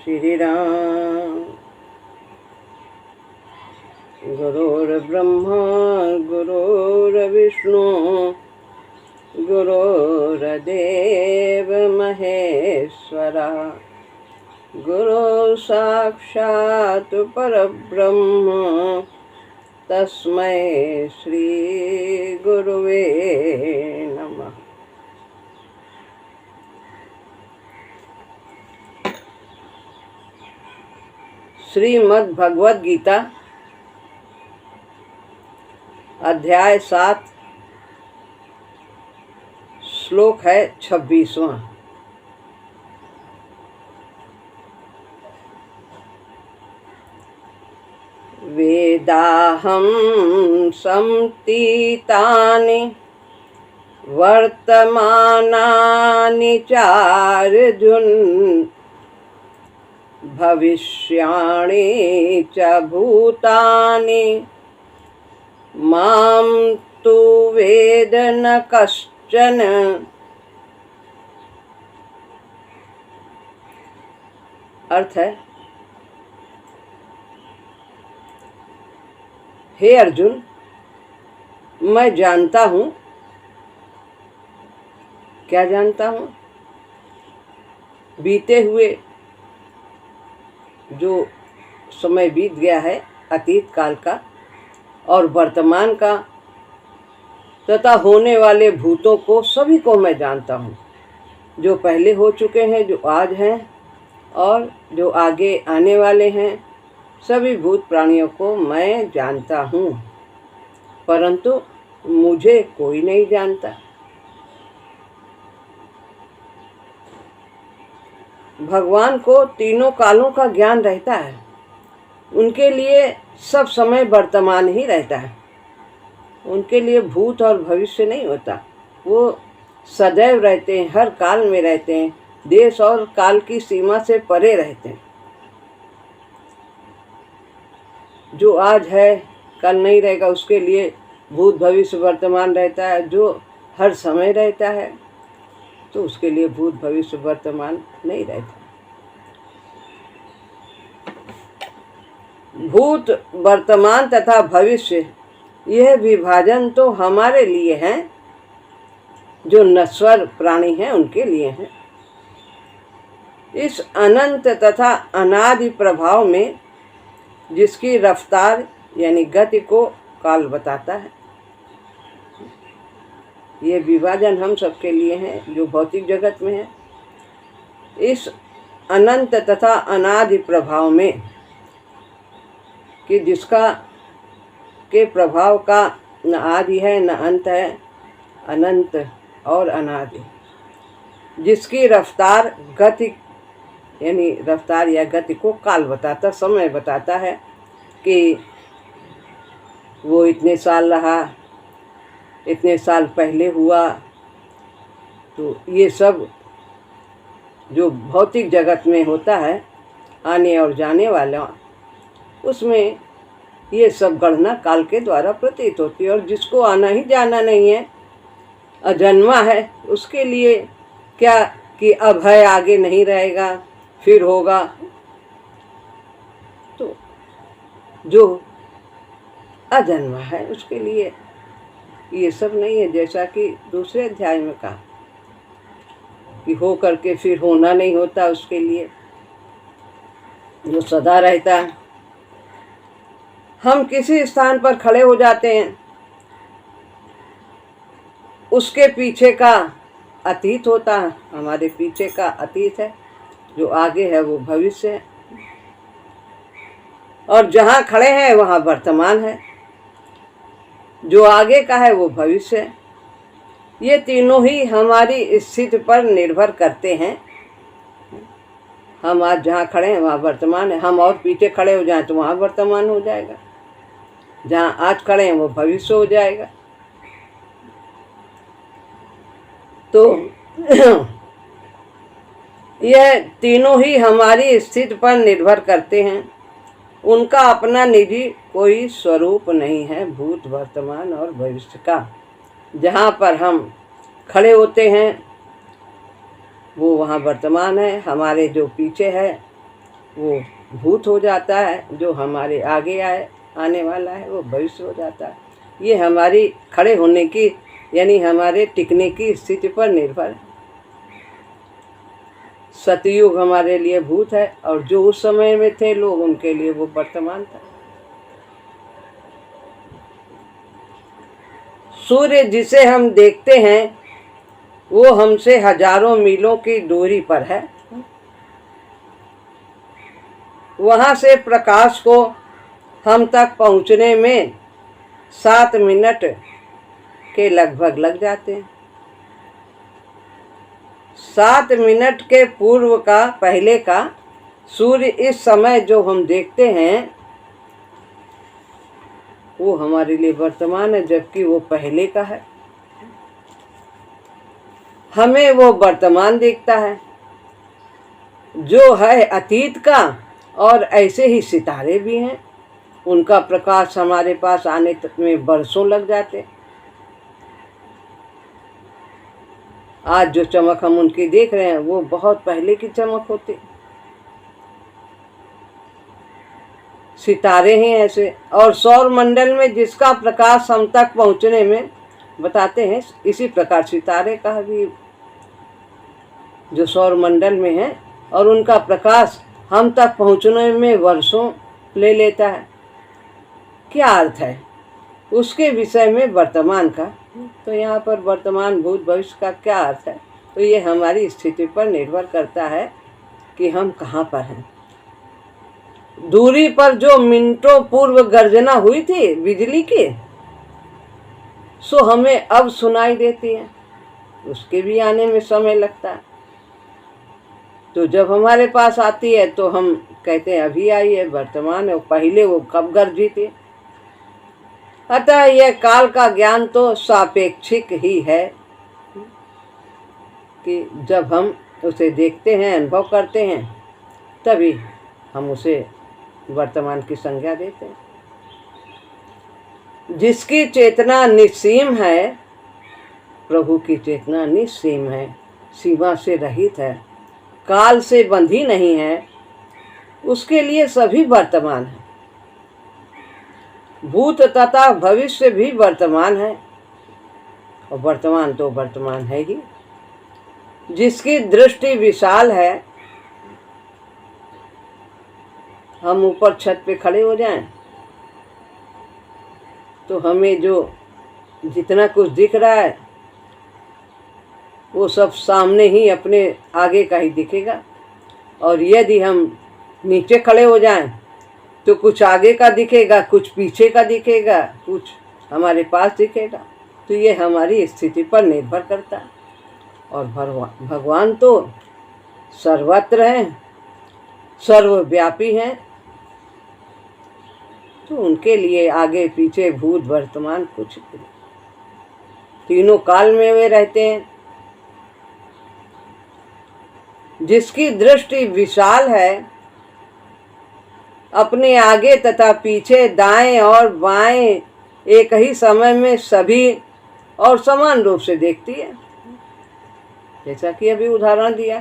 श्री राम। गुरुर्ब्रह्मा गुरुर्विष्णु गुरुर्देव महेश्वरा गुरु साक्षात् परब्रह्म तस्मै श्री गुरुवे नमः। श्रीमद् भगवद गीता अध्याय 7 श्लोक है 26वां। वेदाहं सम्तीतानि वर्तमानानि चार्जुन भविष्याणि च भूतानि मां तु वेद न कश्चन। अर्थ है, हे अर्जुन, मैं जानता हूँ। क्या जानता हूँ? बीते हुए जो समय बीत गया है अतीत काल का और वर्तमान का तथा होने वाले भूतों को, सभी को मैं जानता हूँ। जो पहले हो चुके हैं, जो आज हैं और जो आगे आने वाले हैं, सभी भूत प्राणियों को मैं जानता हूँ, परंतु मुझे कोई नहीं जानता। भगवान को तीनों कालों का ज्ञान रहता है। उनके लिए सब समय वर्तमान ही रहता है। उनके लिए भूत और भविष्य नहीं होता। वो सदैव रहते हैं, हर काल में रहते हैं, देश और काल की सीमा से परे रहते हैं। जो आज है कल नहीं रहेगा, उसके लिए भूत भविष्य वर्तमान रहता है। जो हर समय रहता है तो उसके लिए भूत भविष्य वर्तमान नहीं रहता। भूत, वर्तमान तथा भविष्य, यह विभाजन तो हमारे लिए हैं, जो नश्वर प्राणी हैं उनके लिए हैं। इस अनंत तथा अनादि प्रभाव में जिसकी रफ्तार यानी गति को काल बताता है, ये विभाजन हम सबके लिए हैं जो भौतिक जगत में है। इस अनंत तथा अनादि प्रभाव में कि जिसका के प्रभाव का न आदि है न अंत है, अनंत और अनादि, जिसकी रफ्तार गति यानी रफ्तार या गति को काल बताता, समय बताता है कि वो इतने साल रहा, इतने साल पहले हुआ। तो ये सब जो भौतिक जगत में होता है, आने और जाने वाला, उसमें ये सब गणना काल के द्वारा प्रतीत होती है। और जिसको आना ही जाना नहीं है, अजन्मा है, उसके लिए क्या कि अब है, आगे नहीं रहेगा, फिर होगा। तो जो अजन्मा है उसके लिए ये सब नहीं है। जैसा कि दूसरे अध्याय में कहा कि हो करके फिर होना नहीं होता, उसके लिए जो सदा रहता है। हम किसी स्थान पर खड़े हो जाते हैं, उसके पीछे का अतीत होता है। हमारे पीछे का अतीत है, जो आगे है वो भविष्य है, और जहाँ खड़े हैं वहाँ वर्तमान है। जो आगे का है वो भविष्य है। ये तीनों ही हमारी स्थिति पर निर्भर करते हैं। हम आज जहाँ खड़े हैं वहाँ वर्तमान है। हम और पीछे खड़े हो जाएं तो वहाँ वर्तमान हो जाएगा। जहाँ आज खड़े हैं वो भविष्य हो जाएगा। तो यह तीनों ही हमारी स्थिति पर निर्भर करते हैं। उनका अपना निजी कोई स्वरूप नहीं है, भूत, वर्तमान और भविष्य का। जहाँ पर हम खड़े होते हैं वो वहाँ वर्तमान है। हमारे जो पीछे है वो भूत हो जाता है, जो हमारे आगे आने वाला है वो भविष्य हो जाता है। ये हमारी खड़े होने की यानी हमारे टिकने की स्थिति पर निर्भर है। सतयुग हमारे लिए भूत है और जो उस समय में थे लोग, उनके लिए वो वर्तमान था। सूर्य जिसे हम देखते हैं वो हमसे हजारों मीलों की दूरी पर है। वहां से प्रकाश को हम तक पहुंचने में 7 मिनट के लगभग लग जाते हैं। 7 मिनट के पूर्व का, पहले का सूर्य इस समय जो हम देखते हैं वो हमारे लिए वर्तमान है, जबकि वो पहले का है। हमें वो वर्तमान दिखता है जो है अतीत का, और ऐसे ही सितारे भी हैं, उनका प्रकाश हमारे पास आने तक में बरसों लग जाते। आज जो चमक हम उनकी देख रहे हैं वो बहुत पहले की चमक होती। सितारे हैं ऐसे, और सौर मंडल में जिसका प्रकाश हम तक पहुंचने में बताते हैं, इसी प्रकार सितारे का भी जो सौर मंडल में है और उनका प्रकाश हम तक पहुंचने में वर्षों ले लेता है। क्या अर्थ है उसके विषय में वर्तमान का? तो यहाँ पर वर्तमान भूत भविष्य का क्या अर्थ है? तो ये हमारी स्थिति पर निर्भर करता है कि हम कहाँ पर हैं। दूरी पर जो मिनटों पूर्व गर्जना हुई थी बिजली की, सो हमें अब सुनाई देती है, उसके भी आने में समय लगता है। तो जब हमारे पास आती है तो हम कहते हैं अभी आई है, वर्तमान है। पहले वो कब गरजी थी। अतः यह काल का ज्ञान तो सापेक्षिक ही है कि जब हम उसे देखते हैं, अनुभव करते हैं, तभी हम उसे वर्तमान की संज्ञा देते हैं। जिसकी चेतना निस्सीम है, प्रभु की चेतना निस्सीम है, सीमा से रहित है, काल से बंधी नहीं है, उसके लिए सभी वर्तमान है। भूत तथा भविष्य भी वर्तमान है, और वर्तमान तो वर्तमान है ही। जिसकी दृष्टि विशाल है, हम ऊपर छत पे खड़े हो जाएं तो हमें जो जितना कुछ दिख रहा है वो सब सामने ही अपने आगे का ही दिखेगा। और यदि हम नीचे खड़े हो जाएं तो कुछ आगे का दिखेगा, कुछ पीछे का दिखेगा, कुछ हमारे पास दिखेगा। तो ये हमारी स्थिति पर निर्भर करता है। और भगवान तो सर्वत्र हैं, सर्वव्यापी हैं, तो उनके लिए आगे पीछे भूत वर्तमान कुछ नहीं। तीनों काल में वे रहते हैं। जिसकी दृष्टि विशाल है, अपने आगे तथा पीछे, दाएं और बाएं एक ही समय में सभी और समान रूप से देखती है। जैसा कि अभी उदाहरण दिया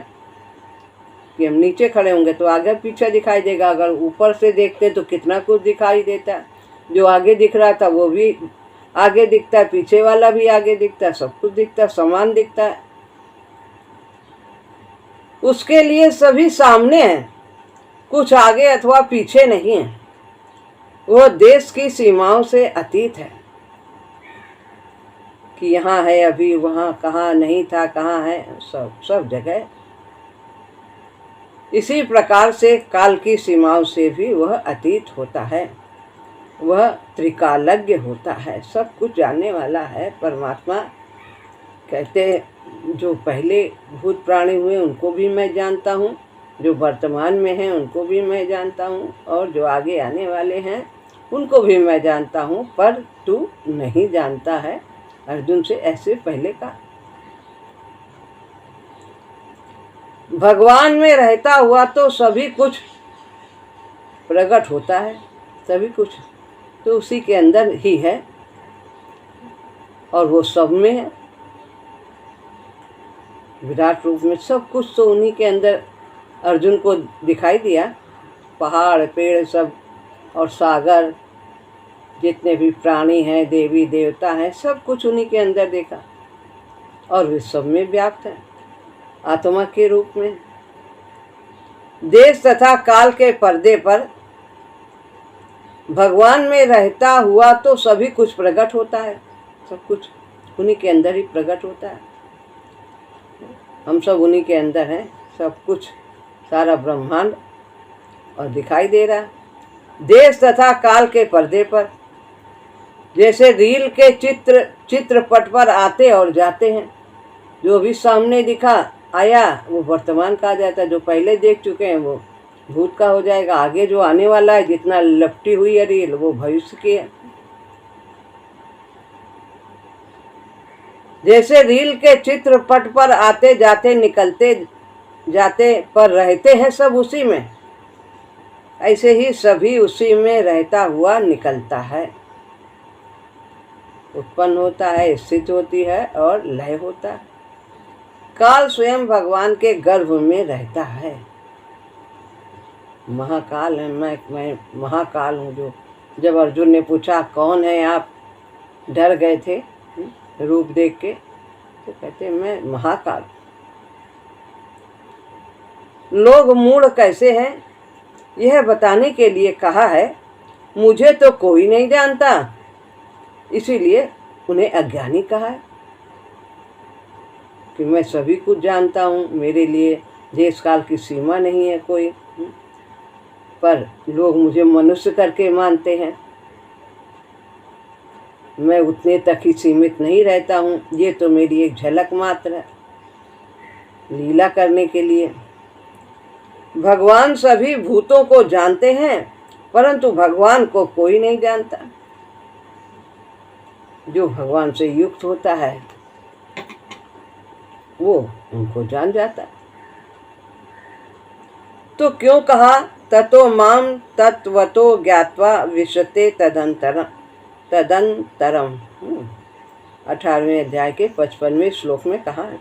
कि हम नीचे खड़े होंगे तो आगे पीछे दिखाई देगा, अगर ऊपर से देखते तो कितना कुछ दिखाई देता है। जो आगे दिख रहा था वो भी आगे दिखता है, पीछे वाला भी आगे दिखता है, सब कुछ दिखता है, समान दिखता है। उसके लिए सभी सामने हैं, कुछ आगे अथवा पीछे नहीं है। वह देश की सीमाओं से अतीत है कि यहाँ है अभी, वहाँ कहाँ नहीं था, कहाँ है, सब जगह। इसी प्रकार से काल की सीमाओं से भी वह अतीत होता है। वह त्रिकालज्ञ होता है, सब कुछ जानने वाला है। परमात्मा कहते जो पहले भूत प्राणी हुए उनको भी मैं जानता हूँ, जो वर्तमान में हैं उनको भी मैं जानता हूँ, और जो आगे आने वाले हैं उनको भी मैं जानता हूँ, पर तू नहीं जानता है। अर्जुन से ऐसे पहले कहा। भगवान में रहता हुआ तो सभी कुछ प्रकट होता है, सभी कुछ तो उसी के अंदर ही है, और वो सब में है। विराट रूप में सब कुछ तो उन्हीं के अंदर अर्जुन को दिखाई दिया। पहाड़ पेड़ सब और सागर, जितने भी प्राणी हैं, देवी देवता हैं, सब कुछ उन्हीं के अंदर देखा। और वे सब में व्याप्त है आत्मा के रूप में। देश तथा काल के पर्दे पर भगवान में रहता हुआ तो सभी कुछ प्रकट होता है। सब कुछ उन्हीं के अंदर ही प्रकट होता है। हम सब उन्हीं के अंदर हैं, सब कुछ, सारा ब्रह्मांड और दिखाई दे रहा है। देश तथा काल के पर्दे पर जैसे रील के चित्रपट पर आते और जाते हैं। जो भी सामने दिखा आया वो वर्तमान का आ जाता है। जो पहले देख चुके हैं वो भूत का हो जाएगा। आगे जो आने वाला है, जितना लपटी हुई है रील, वो भविष्य की है। जैसे रील के चित्रपट पर आते जाते निकलते जाते पर रहते हैं सब उसी में, ऐसे ही सभी उसी में रहता हुआ निकलता है। उत्पन्न होता है, स्थित होती है और लय होता है। काल स्वयं भगवान के गर्भ में रहता है। महाकाल है, मैं महाकाल हूँ। जो जब अर्जुन ने पूछा कौन है आप, डर गए थे रूप देख के, तो कहते मैं महाकाल। लोग मूढ़ कैसे हैं यह बताने के लिए कहा है। मुझे तो कोई नहीं जानता, इसीलिए उन्हें अज्ञानी कहा है। कि मैं सभी कुछ जानता हूँ, मेरे लिए देश काल की सीमा नहीं है कोई। पर लोग मुझे मनुष्य करके मानते हैं। मैं उतने तक ही सीमित नहीं रहता हूँ। ये तो मेरी एक झलक मात्र है, लीला करने के लिए। भगवान सभी भूतों को जानते हैं, परंतु भगवान को कोई नहीं जानता। जो भगवान से युक्त होता है वो उनको जान जाता। तो क्यों कहा ततो माम तत्वतो ज्ञात्वा विशते तदंतरम। 18वें अध्याय के 55वें श्लोक में कहा है,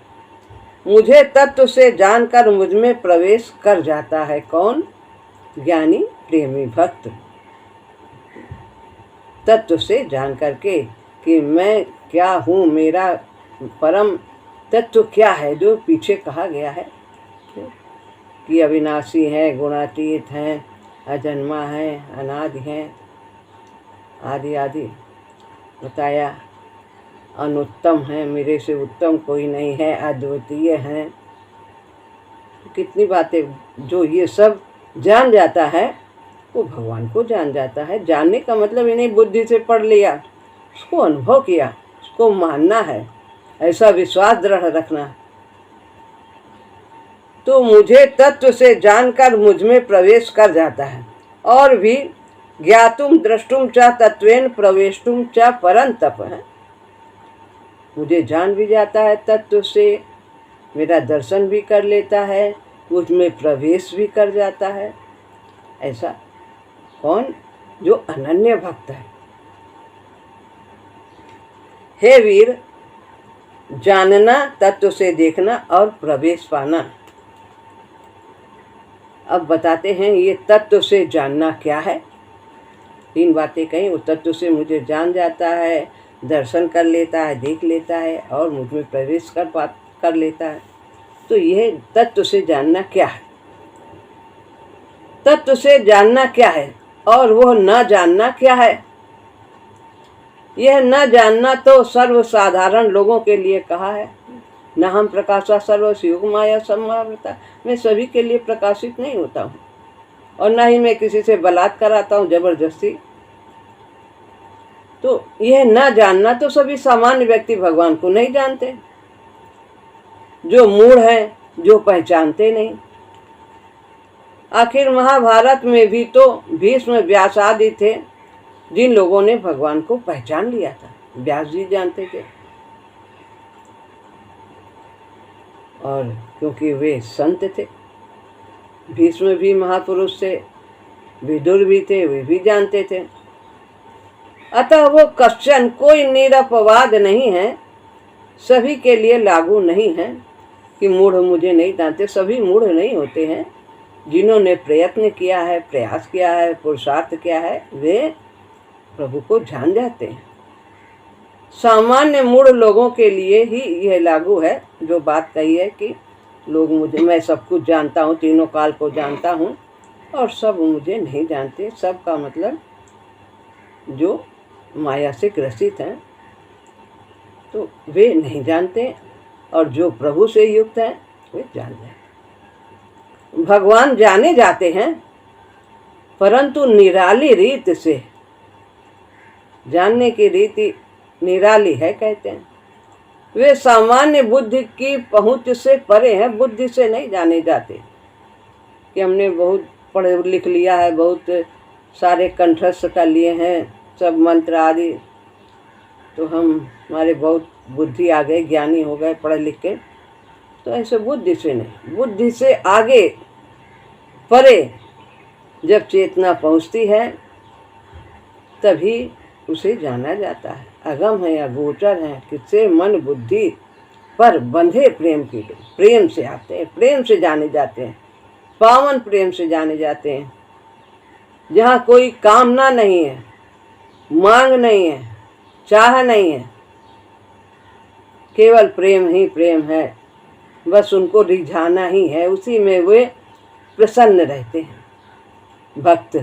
मुझे तत्व से जानकर मुझ में प्रवेश कर जाता है। कौन? ज्ञानी प्रेमी भक्त। तत्व से जान करके कि मैं क्या हूँ, मेरा परम तत्व क्या है, जो पीछे कहा गया है कि अविनाशी है, गुणातीत है, अजन्मा है, अनादि है, आदि आदि बताया। अनुत्तम है, मेरे से उत्तम कोई नहीं है, अद्वितीय है। कितनी बातें। जो ये सब जान जाता है वो भगवान को जान जाता है। जानने का मतलब ये नहीं बुद्धि से पढ़ लिया, उसको अनुभव किया, उसको मानना है, ऐसा विश्वास दृढ़ रखना। तो मुझे तत्व से जानकर मुझ में प्रवेश कर जाता है। और भी ज्ञातुम द्रष्टुम च तत्वेन प्रवेष्टुम च परंतप है। मुझे जान भी जाता है तत्व से, मेरा दर्शन भी कर लेता है, मुझ में प्रवेश भी कर जाता है। ऐसा कौन? जो अनन्य भक्त है। हे वीर, जानना, तत्व से देखना और प्रवेश पाना। अब बताते हैं ये तत्व से जानना क्या है। 3 बातें कहीं। वो तत्व से मुझे जान जाता है, दर्शन कर लेता है, देख लेता है और मुझ में प्रवेश कर लेता है। तो यह तत्व से जानना क्या है? तत्व से जानना क्या है और वह न जानना क्या है? यह न जानना तो सर्वसाधारण लोगों के लिए कहा है। न हम प्रकाशा सर्वस्य युग माया संभावता। मैं सभी के लिए प्रकाशित नहीं होता हूँ और न ही मैं किसी से बलात्कार कराता हूँ जबरदस्ती। तो यह न जानना तो सभी सामान्य व्यक्ति भगवान को नहीं जानते, जो मूढ़ हैं, जो पहचानते नहीं। आखिर महाभारत में भी तो भीष्म व्यास आदि थे जिन लोगों ने भगवान को पहचान लिया था। व्यास जी जानते थे, और क्योंकि वे संत थे। भीष्म भी महापुरुष थे, विदुर भी थे, वे भी जानते थे। अतः वो कश्चन कोई निरपवाद नहीं है, सभी के लिए लागू नहीं है कि मूढ़ मुझे नहीं जानते। सभी मूढ़ नहीं होते हैं, जिन्होंने प्रयत्न किया है, प्रयास किया है, पुरुषार्थ किया है, वे प्रभु को जान जाते हैं। सामान्य मूढ़ लोगों के लिए ही यह लागू है जो बात कही है कि मैं सब कुछ जानता हूँ, तीनों काल को जानता हूँ और सब मुझे नहीं जानते। सब का मतलब जो माया से ग्रसित हैं तो वे नहीं जानते, और जो प्रभु से युक्त हैं वे जान जाते। भगवान जाने जाते हैं परंतु निराली रीत से। जानने की रीति निराली है कहते हैं। वे सामान्य बुद्धि की पहुंच से परे हैं, बुद्धि से नहीं जाने जाते कि हमने बहुत पढ़ लिख लिया है, बहुत सारे कंठस्थ कर लिए हैं सब मंत्र आदि, तो हमारे बहुत बुद्धि आ गए, ज्ञानी हो गए पढ़ लिख के। तो ऐसे बुद्धि से नहीं, बुद्धि से आगे परे जब चेतना पहुंचती है तभी उसे जाना जाता है। अगम है या गोचर है, किससे? मन बुद्धि पर बंधे प्रेम की। प्रेम से आते हैं, प्रेम से जाने जाते हैं, पावन प्रेम से जाने जाते हैं। जहाँ कोई कामना नहीं है, मांग नहीं है, चाह नहीं है, केवल प्रेम ही प्रेम है, बस उनको रिझाना ही है, उसी में वे प्रसन्न रहते हैं भक्त।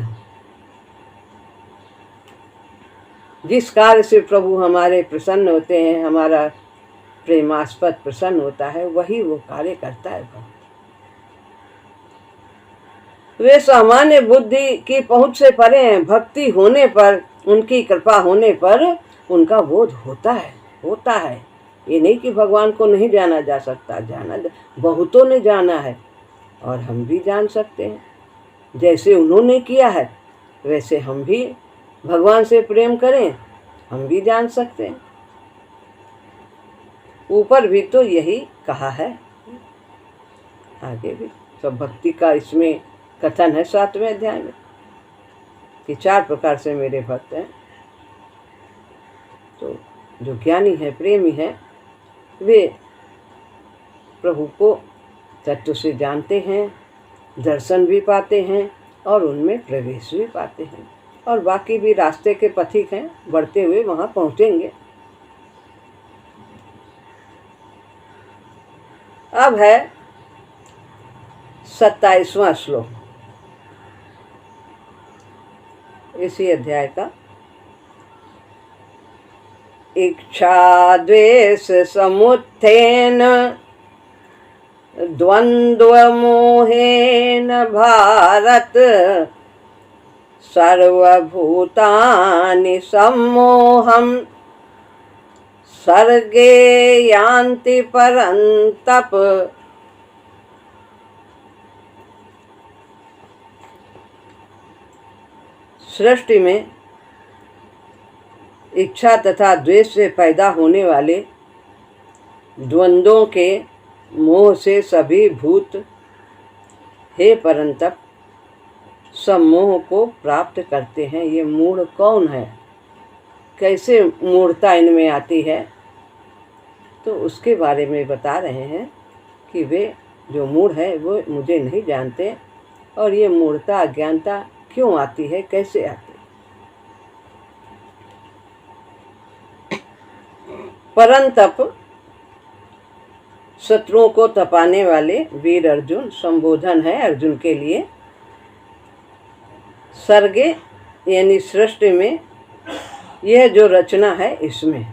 जिस कार्य से प्रभु हमारे प्रसन्न होते हैं, हमारा प्रेमास्पद प्रसन्न होता है, वही वो कार्य करता है भक्त। वे सामान्य बुद्धि की पहुंच से परे हैं। भक्ति होने पर, उनकी कृपा होने पर उनका बोध होता है। ये नहीं कि भगवान को नहीं जाना जा सकता, बहुतों ने जाना है और हम भी जान सकते हैं। जैसे उन्होंने किया है वैसे हम भी भगवान से प्रेम करें, हम भी जान सकते हैं। ऊपर भी तो यही कहा है, आगे भी सब भक्ति का इसमें कथन है 7वें अध्याय में कि 4 प्रकार से मेरे भक्त हैं। तो जो ज्ञानी है, प्रेमी है, वे प्रभु को तत्व से जानते हैं, दर्शन भी पाते हैं और उनमें प्रवेश भी पाते हैं। और बाकी भी रास्ते के पथिक हैं, बढ़ते हुए वहाँ पहुँचेंगे। अब है 27वां श्लोक इसी अध्याय का। इच्छा द्वेष समुत्थेन द्वंद्व मोहेन भारत सर्वभूतानि सम्मोहम् सर्गे यान्ति परन्तप। सृष्टि में इच्छा तथा द्वेष से पैदा होने वाले द्वंद्वों के मोह से सभी भूत हे परंतप सम्मोह को प्राप्त करते हैं। ये मूढ़ कौन है, कैसे मूढ़ता इनमें आती है, तो उसके बारे में बता रहे हैं कि वे जो मूढ़ है वो मुझे नहीं जानते, और ये मूढ़ता अज्ञानता क्यों आती है, कैसे आती है। परंतप शत्रुओं को तपाने वाले वीर अर्जुन संबोधन है अर्जुन के लिए। सर्गे यानी सृष्टि में यह जो रचना है, इसमें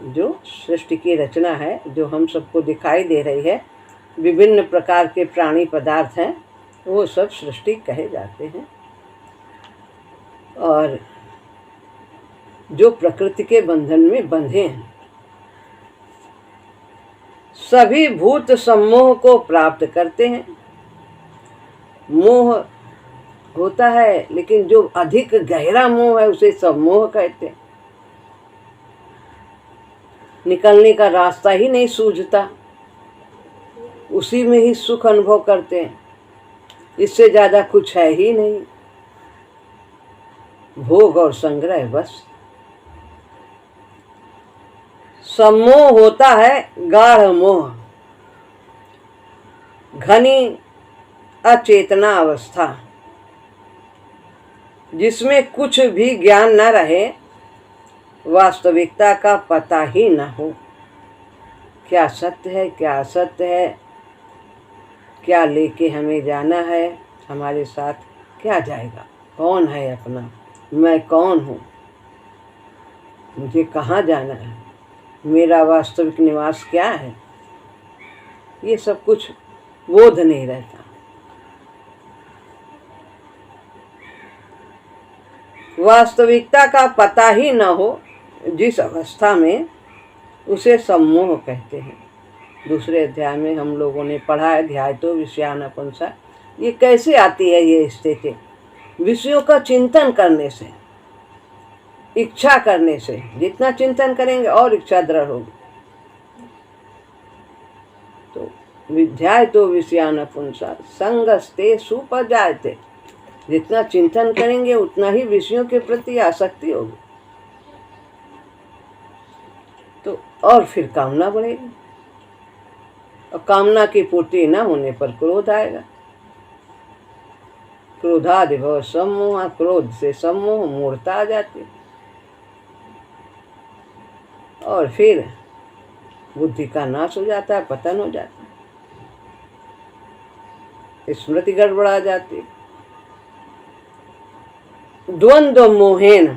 जो सृष्टि की रचना है जो हम सबको दिखाई दे रही है, विभिन्न प्रकार के प्राणी पदार्थ हैं, वो सब सृष्टि कहे जाते हैं। और जो प्रकृति के बंधन में बंधे हैं, सभी भूत सम्मोह को प्राप्त करते हैं। मोह होता है, लेकिन जो अधिक गहरा मोह है उसे सम्मोह कहते हैं। निकलने का रास्ता ही नहीं सूझता, उसी में ही सुख अनुभव करते हैं, इससे ज्यादा कुछ है ही नहीं, भोग और संग्रह बस। सम्मोह होता है गाढ़ मोह, घनी अचेतना अवस्था, जिसमें कुछ भी ज्ञान न रहे, वास्तविकता का पता ही न हो, क्या सत्य है क्या असत्य है, क्या लेके हमें जाना है, हमारे साथ क्या जाएगा, कौन है अपना, मैं कौन हूँ, मुझे कहाँ जाना है, मेरा वास्तविक निवास क्या है, ये सब कुछ बोध नहीं रहता। वास्तविकता का पता ही न हो जिस अवस्था में, उसे सम्मोह कहते हैं। दूसरे अध्याय में हम लोगों ने पढ़ा है, अध्याय तो विषयानुपंसा। ये कैसे आती है ये स्थिति? विषयों का चिंतन करने से, इच्छा करने से। जितना चिंतन करेंगे और इच्छा दृढ़ होगी। तो विध्याय तो विषयानुपंसा संगस्ते सुपजायते। जितना चिंतन करेंगे उतना ही विषयों के प्रति आसक्ति होगी, तो और फिर कामना बढ़ेगी, और कामना की पूर्ति न होने पर क्रोध आएगा। क्रोधादिभव सम्मोह, क्रोध से सम्मोह मूर्ता आ जाती, और फिर बुद्धि का नाश हो जाता है, पतन हो जाता है, स्मृति गड़बड़ा जाती। द्वंद्व मोहेन,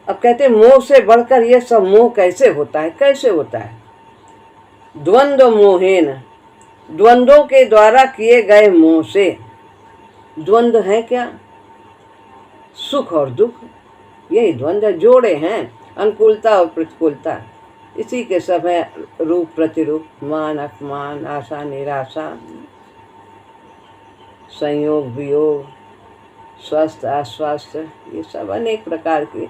अब कहते मोह से बढ़कर यह सब मोह कैसे होता है? कैसे होता है? द्वंद्व मोहेन, द्वंद्वों के द्वारा किए गए मोह से। द्वंद्व है क्या? सुख और दुख, यही द्वंद्व जोड़े हैं, अनुकूलता और प्रतिकूलता। इसी के सब है रूप प्रतिरूप, मान अपमान, आशा निराशा, संयोग वियोग, स्वस्थ अस्वस्थ, ये सब अनेक प्रकार के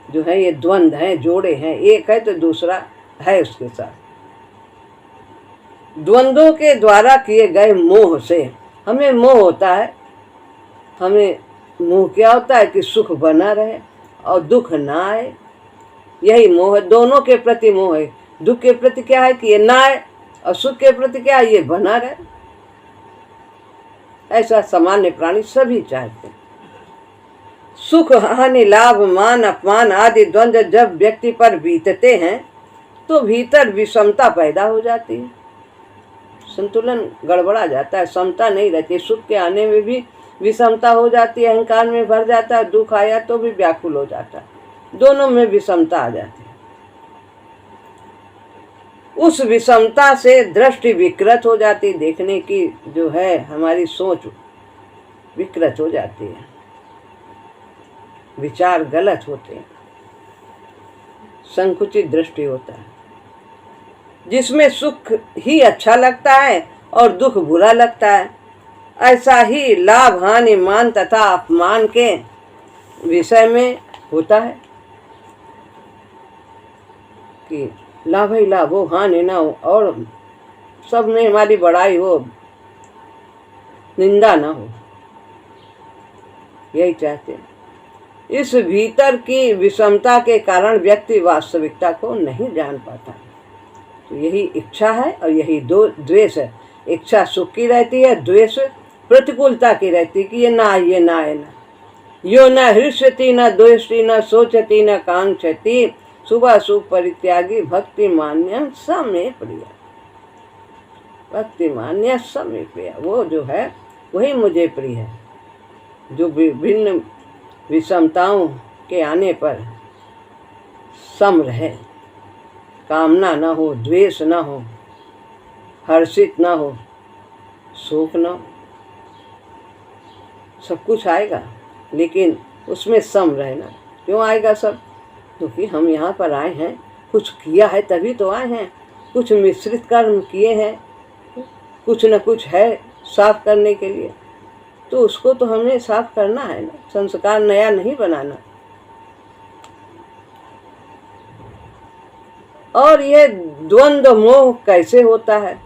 जो है ये द्वंद्व हैं, जोड़े हैं। एक है तो दूसरा है उसके साथ। द्वंद्वों के द्वारा किए गए मोह से हमें मोह होता है। हमें मोह क्या होता है कि सुख बना रहे और दुख ना आए, यही मोह है। दोनों के प्रति मोह है। दुख के प्रति क्या है कि ये ना आए, और सुख के प्रति क्या है, ये बना रहे। ऐसा सामान्य प्राणी सभी चाहते हैं। सुख हानि, लाभ मान अपमान आदि द्वंद्व जब व्यक्ति पर बीतते हैं तो भीतर विषमता पैदा हो जाती है, संतुलन गड़बड़ा जाता है, समता नहीं रहती। सुख के आने में भी विषमता हो जाती है, अहंकार में भर जाता है, दुख आया तो भी व्याकुल हो जाता है, दोनों में विषमता आ जाती है। उस विषमता से दृष्टि विकृत हो जाती, देखने की जो है हमारी सोच विकृत हो जाती है, विचार गलत होते हैं, संकुचित दृष्टि होता है, जिसमें सुख ही अच्छा लगता है और दुख बुरा लगता है। ऐसा ही लाभ हानि, मान तथा अपमान के विषय में होता है कि लाभ ही लाभ हो, हानि ना हो, और सब में हमारी बड़ाई हो, निंदा ना हो, यही चाहते हैं। इस भीतर की विषमता के कारण व्यक्ति वास्तविकता को नहीं जान पाता। तो यही इच्छा है और यही द्वेष है। इच्छा सुख की रहती है, द्वेष प्रतिकूलता की रहती है कि ये ना ये ना है ना। यो न हृष्यति न द्वेष्टि न सोचती न कांक्षति, शुभाशुभ परित्यागी भक्ति मान्य समय प्रिय। भक्ति मान्य समय प्रिय, वो जो है वही मुझे प्रिय है, जो विभिन्न विषमताओं के आने पर सम रहे, कामना न हो, द्वेष न हो, हर्षित न हो, शोक न हो। सब कुछ आएगा लेकिन उसमें सम रहना। क्यों आएगा सब? क्योंकि हम यहाँ पर आए हैं, कुछ किया है तभी तो आए हैं, कुछ मिश्रित कर्म किए हैं, कुछ न कुछ है साफ करने के लिए, तो उसको तो हमें साफ करना है ना, संस्कार नया नहीं बनाना। और ये द्वंद्व मोह कैसे होता है?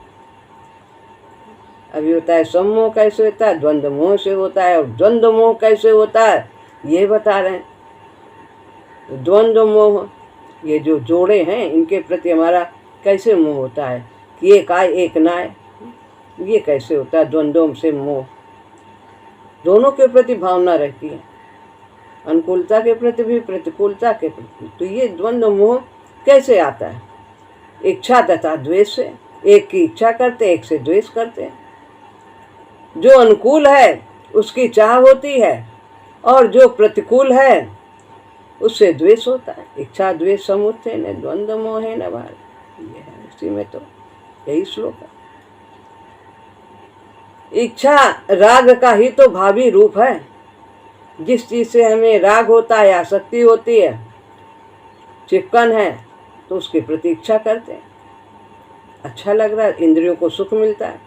अभी होता है सम्मोह, कैसे होता है? द्वंद्व मोह से होता है। और द्वंद्व मोह कैसे होता है ये बता रहे हैं। द्वंद्व मोह, ये जो जोड़े हैं इनके प्रति हमारा कैसे मोह होता है कि एक आए एक ना आए। ये कैसे होता है? द्वंद्वों से मोह, दोनों के प्रति भावना रहती है, अनुकूलता के प्रति भी, प्रतिकूलता के प्रति। तो ये द्वंद्व मोह कैसे आता है? इच्छा तथा द्वेष से। एक की इच्छा करते, एक से द्वेष करते। जो अनुकूल है उसकी चाह होती है, और जो प्रतिकूल है उससे द्वेष होता है। इच्छा द्वेष समुत्थे न द्वंद्व मोहे न भार, ये है इसी में तो यही श्लोक है। इच्छा राग का ही तो भावी रूप है। जिस चीज से हमें राग होता है, आसक्ति होती है, चिपकन है, तो उसकी प्रतीक्षा करते हैं। अच्छा लग रहा है, इंद्रियों को सुख मिलता है।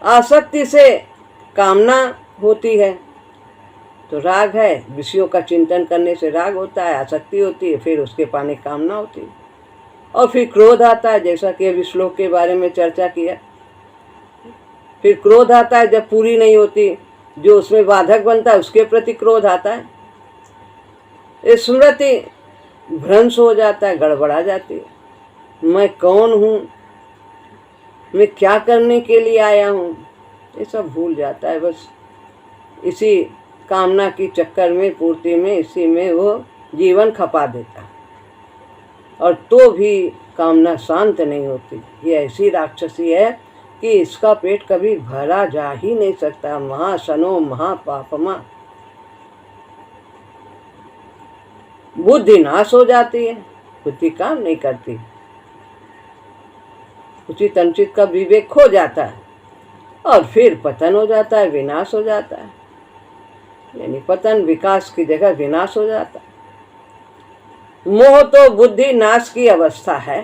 आसक्ति से कामना होती है, तो राग है, विषयों का चिंतन करने से राग होता है, आसक्ति होती है, फिर उसके पाने कामना होती है, और फिर क्रोध आता है, जैसा कि अभी श्लोक के बारे में चर्चा किया। फिर क्रोध आता है जब पूरी नहीं होती, जो उसमें बाधक बनता है उसके प्रति क्रोध आता है। स्मृति भ्रंश हो जाता है, गड़बड़ा जाती है। मैं कौन हूँ, मैं क्या करने के लिए आया हूँ, ये सब भूल जाता है। बस इसी कामना की चक्कर में, पूर्ति में, इसी में वो जीवन खपा देता है, और तो भी कामना शांत नहीं होती। ये ऐसी राक्षसी है कि इसका पेट कभी भरा जा ही नहीं सकता। महाशनो महापापमा, बुद्धि नाश हो जाती है, बुद्धि काम नहीं करती, उचित अनुचित का विवेक खो जाता है, और फिर पतन हो जाता है, विनाश हो जाता है। यानी पतन विकास की जगह विनाश हो जाता है। मोह तो बुद्धि नाश की अवस्था है,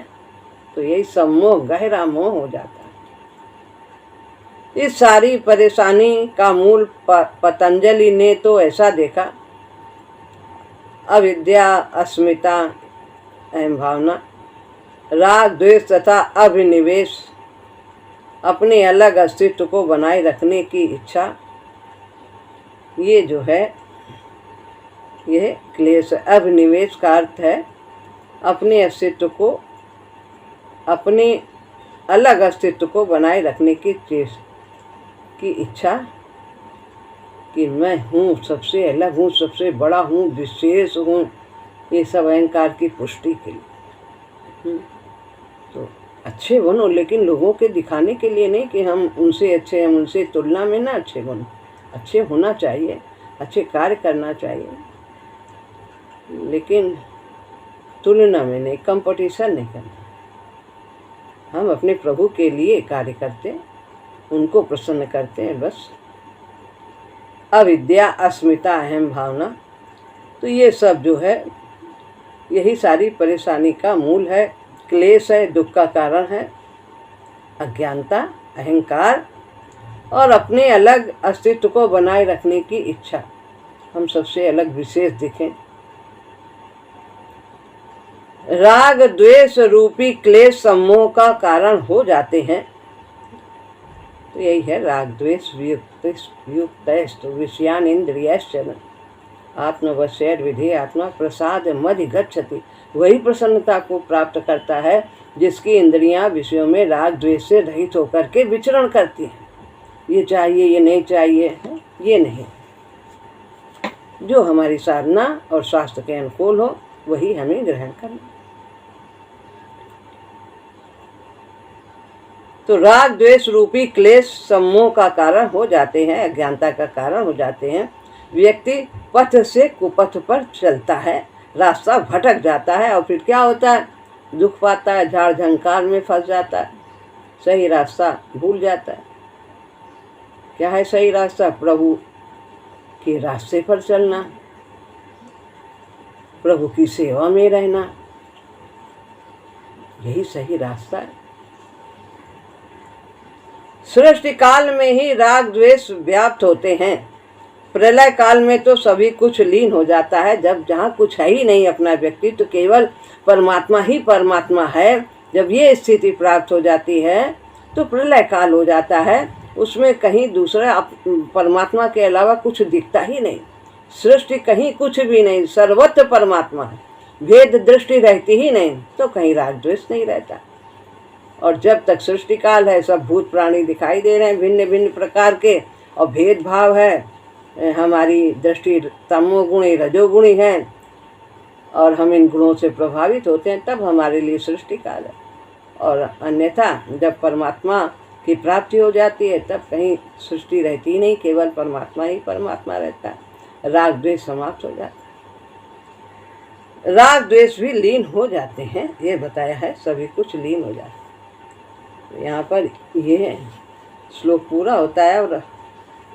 तो यही सम्मोह, गहरा मोह हो जाता है। इस सारी परेशानी का मूल पतंजलि ने तो ऐसा देखा, अविद्या, अस्मिता, अहम भावना, राग द्वेष तथा अभिनिवेश, अपने अलग अस्तित्व को बनाए रखने की इच्छा, ये जो है यह क्लेश। अभिनिवेश का अर्थ है अपने अस्तित्व को, अपने अलग अस्तित्व को बनाए रखने की इच्छा, कि मैं हूँ, सबसे अलग हूँ, सबसे बड़ा हूँ, विशेष हूँ। ये सब अहंकार की पुष्टि के लिए। तो अच्छे बनो, लेकिन लोगों के दिखाने के लिए नहीं कि हम उनसे अच्छे, हम उनसे तुलना में ना अच्छे बनो। अच्छे होना चाहिए, अच्छे कार्य करना चाहिए, लेकिन तुलना में नहीं, कंपटीशन नहीं करना। हम अपने प्रभु के लिए कार्य करते हैं, उनको प्रसन्न करते हैं, बस। अविद्या, अस्मिता, अहम भावना, तो ये सब जो है यही सारी परेशानी का मूल है, क्लेश है, दुख का कारण है। अज्ञानता, अहंकार और अपने अलग अस्तित्व को बनाए रखने की इच्छा, हम सबसे अलग विशेष दिखें। राग द्वेष रूपी क्लेश सम्मोह का कारण हो जाते हैं। तो यही है राग द्वेष युक्त विषयान इंद्रियश्चन आत्मवश्यैर् विधि आत्मा प्रसाद मधि गच्छति। वही प्रसन्नता को प्राप्त करता है जिसकी इंद्रियां विषयों में राग द्वेष से रहित होकर के विचरण करती हैं। ये चाहिए, ये नहीं चाहिए, ये नहीं। जो हमारी साधना और शास्त्र के अनुकूल हो वही हमें ग्रहण करना। तो राग द्वेष रूपी क्लेश सम्मोह का कारण हो जाते हैं, अज्ञानता का कारण हो जाते हैं। व्यक्ति पथ से कुपथ पर चलता है, रास्ता भटक जाता है, और फिर क्या होता है, दुख पाता है, झाड़ झंकार में फंस जाता है, सही रास्ता भूल जाता है। क्या है सही रास्ता? प्रभु के रास्ते पर चलना, प्रभु की सेवा में रहना, यही सही रास्ता है। सृष्टि काल में ही राग द्वेष व्याप्त होते हैं, प्रलय काल में तो सभी कुछ लीन हो जाता है। जब जहाँ कुछ है ही नहीं अपना व्यक्ति, तो केवल परमात्मा ही परमात्मा है। जब ये स्थिति प्राप्त हो जाती है तो प्रलय काल हो जाता है, उसमें कहीं दूसरा परमात्मा के अलावा कुछ दिखता ही नहीं। सृष्टि कहीं कुछ भी नहीं, सर्वत्र परमात्मा है, भेद दृष्टि रहती ही नहीं, तो कहीं राग द्वेष नहीं रहता। और जब तक सृष्टि काल है सब भूत प्राणी दिखाई दे रहे हैं भिन्न भिन्न प्रकार के, और भेदभाव है, हमारी दृष्टि तमोगुणी रजोगुणी है और हम इन गुणों से प्रभावित होते हैं, तब हमारे लिए सृष्टि काल है। और अन्यथा जब परमात्मा की प्राप्ति हो जाती है तब कहीं सृष्टि रहती ही नहीं, केवल परमात्मा ही परमात्मा रहता है। राग द्वेष समाप्त हो जाता है, राग द्वेष भी लीन हो जाते हैं, ये बताया है, सभी कुछ लीन हो जाता है। यहाँ पर ये श्लोक पूरा होता है और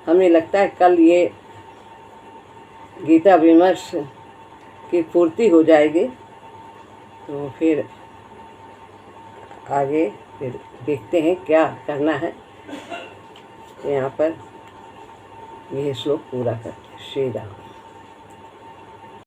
हमें लगता है कल ये गीता विमर्श की पूर्ति हो जाएगी, तो फिर आगे फिर देखते हैं क्या करना है। यहाँ पर यह श्लोक पूरा करते हैं। श्री राम।